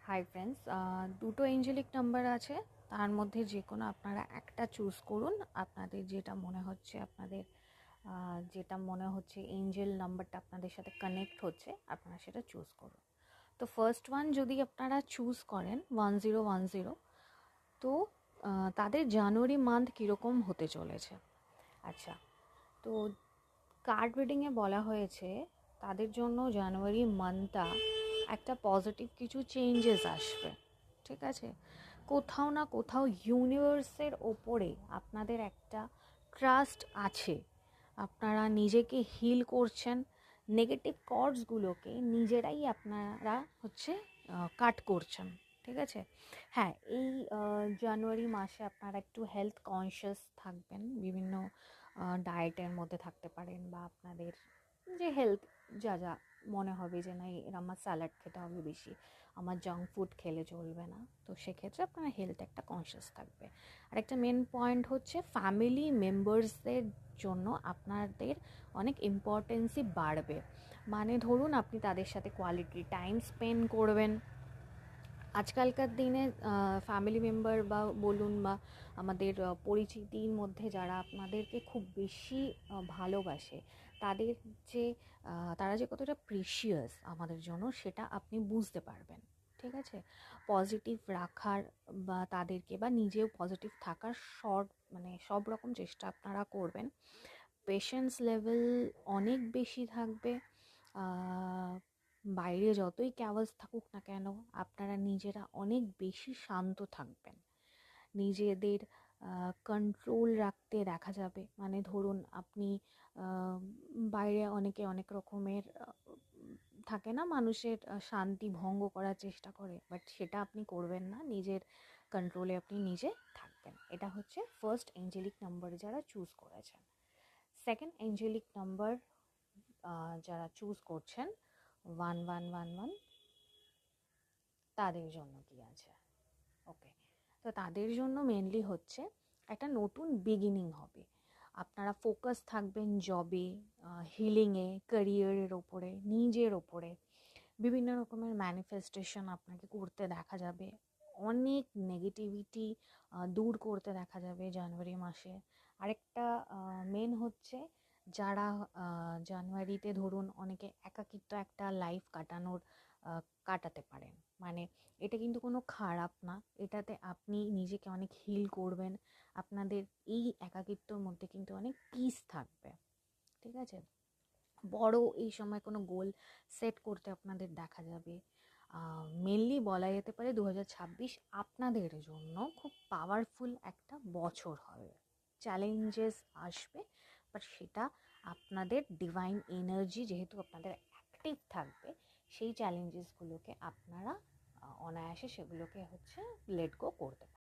Hi friends, দুটো angelic number আছে, তার মধ্যে যে কোনো আপনারা একটা চুজ করুন। আপনাদের যেটা মনে হচ্ছে এঞ্জেল নাম্বারটা আপনাদের সাথে কানেক্ট হচ্ছে, আপনারা সেটা চুজ করুন। তো ফার্স্ট ওয়ান যদি আপনারা চুজ করেন 1010, তো তাদের জানুয়ারি মান্থ কীরকম হতে চলেছে। আচ্ছা, তো কার্ড রিডিংয়ে বলা হয়েছে তাদের জন্য জানুয়ারি মান্থটা একটা পজিটিভ কিছু চেঞ্জেস আসবে। ঠিক আছে, কোথাও না কোথাও ইউনিভার্সের ওপরে আপনাদের একটা ট্রাস্ট আছে, আপনারা নিজেকে হিল করছেন, নেগেটিভ কর্ডসগুলোকে নিজেরাই আপনারা কাট করছেন। ঠিক আছে, হ্যাঁ, এই জানুয়ারি মাসে আপনারা একটু হেলথ কনসিয়াস থাকবেন, বিভিন্ন ডায়েটের মধ্যে থাকতে পারেন, বা আপনাদের যে হেলথ যা যা মনে হবে যে না আমার স্যালাড খেতে হবে বেশি, আমার জাঙ্ক ফুড খেলে চলবে না, তো সেক্ষেত্রে আপনার হেলথ একটা কনসিয়াস থাকবে। আর একটা মেন পয়েন্ট হচ্ছে ফ্যামিলি মেম্বার্সদের জন্য আপনাদের অনেক ইম্পর্টেন্সই বাড়বে। মানে ধরুন আপনি তাদের সাথে কোয়ালিটি টাইম স্পেন্ড করবেন। আজকালকার দিনে ফ্যামিলি মেম্বার বা বলুন বা আমাদের পরিচিতির মধ্যে যারা আপনাদেরকে খুব বেশি ভালোবাসে, তাদের যে তারা যে কতটা প্রিশিয়াস আমাদের জন্য, সেটা আপনি বুঝতে পারবেন। ঠিক আছে, পজিটিভ রাখার বা তাদেরকে বা নিজেও পজিটিভ থাকার সব রকম চেষ্টা আপনারা করবেন। পেশেন্স লেভেল অনেক বেশি থাকবে। বাইরে যতই ক্যাওয়াস থাকুক না কেন, আপনারা নিজেরা অনেক বেশি শান্ত থাকবেন, নিজেদের কন্ট্রোল রাখতে দেখা যাবে। মানে ধরুন আপনি বাইরে অনেকে অনেক রকমের থাকে না, মানুষের শান্তি ভঙ্গ করার চেষ্টা করে, বাট সেটা আপনি করবেন না, নিজের কন্ট্রোলে আপনি নিজে থাকবেন। এটা হচ্ছে ফার্স্ট এঞ্জেলিক নাম্বার যারা চুজ করেছেন। সেকেন্ড এঞ্জেলিক নাম্বার যারা চুজ করছেন 1111, তাদের জন্য কি আছে? ওকে, তো তাদের জন্য মেনলি হচ্ছে একটা নতুন বিগিনিং হবে। আপনারা ফোকাস থাকবেন জবে, হিলিংয়ে, ক্যারিয়ারের ওপরে, নিজের ওপরে। বিভিন্ন রকমের ম্যানিফেস্টেশন আপনাকে করতে দেখা যাবে, অনেক নেগেটিভিটি দূর করতে দেখা যাবে জানুয়ারি মাসে। আরেকটা মেন হচ্ছে যারা জানুয়ারিতে ধরুন অনেকে একাকিত্ব একটা লাইফ কাটাতে পারেন, মানে এটা কিন্তু কোনো খারাপ না, এটাতে আপনি নিজেকে অনেক হিল করবেন, আপনাদের এই একাকিত্বর মধ্যে কিন্তু অনেক পিস থাকবে। ঠিক আছে, বড় এই সময় কোনো গোল সেট করতে আপনাদের দেখা যাবে। মেনলি বলা যেতে পারে 2026 আপনাদের জন্য খুব পাওয়ারফুল একটা বছর হবে। চ্যালেঞ্জেস আসবে, বাট সেটা আপনাদের ডিভাইন এনার্জি যেহেতু আপনাদের অ্যাক্টিভ থাকবে, সেই চ্যালেঞ্জেসগুলোকে আপনারা অনায়াসে সেগুলোকে লেট গো করতে পারেন।